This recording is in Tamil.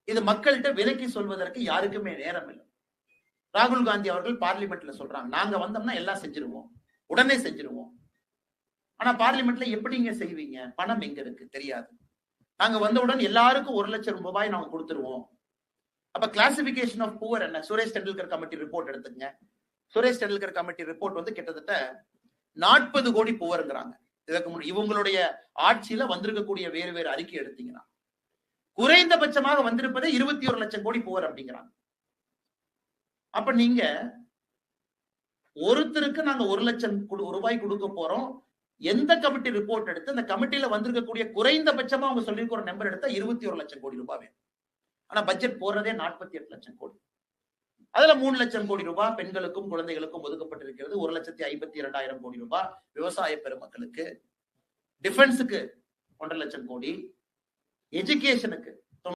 இது மக்கள்கிட்ட விலக்கி சொல்வதற்கு யாருக்குமே நேரம் இல்லை. ராகுல் காந்தி அவர்கள் பார்லிமெண்ட்ல சொல்றாங்க, நாங்க வந்தோம்னா எல்லாம் செஞ்சிருவோம், உடனே செஞ்சிருவோம். ஆனா பார்லிமெண்ட்ல எப்படிங்க செய்வீங்க? பணம் எங்க இருக்கு தெரியாது. நாங்க வந்தவுடன் எல்லாருக்கும் 1 லட்சம் ரூபாய் நாங்க கொடுத்துருவோம். அப்ப கிளாசிபிகேஷன் ஆஃப் புவர் என்ன? சுரேஷ் டெண்டுல்கர் கமிட்டி ரிப்போர்ட் எடுத்துங்க. சுரேஷ் டெண்டுல்கர் கமிட்டி ரிப்போர்ட் வந்து கிட்டத்தட்ட 40 கோடி புவருங்கிறாங்க. இதற்கு இவங்களுடைய ஆட்சியில வந்திருக்கக்கூடிய வேறு வேறு அறிக்கை எடுத்தீங்கன்னா குறைந்தபட்சமாக வந்திருப்பதே 21 லட்சம் கோடி புவர் அப்படிங்கிறாங்க. அப்ப நீங்க ஒருத்தருக்கு நாங்க 1 லட்சம் ரூபாய் கொடுக்க போறோம். எந்த கமிட்டி ரிப்போர்ட் எடுத்து அந்த கமிட்டியில வந்திருக்கக்கூடிய குறைந்தபட்சமா அவங்க சொல்லியிருக்கிற நம்பர் எடுத்தா 21 லட்சம் கோடி ரூபாய் வேணும். ஆனா பட்ஜெட் போறதே 48 லட்சம் கோடி. அதுல 3 லட்சம் கோடி ரூபாய் பெண்களுக்கும் குழந்தைகளுக்கும் ஒதுக்கப்பட்டிருக்கிறது. 1,52,000 கோடி ரூபாய் விவசாய பெருமக்களுக்கு, டிஃபென்ஸுக்கு 1.5 லட்சம் கோடி, எஜுகேஷனுக்கு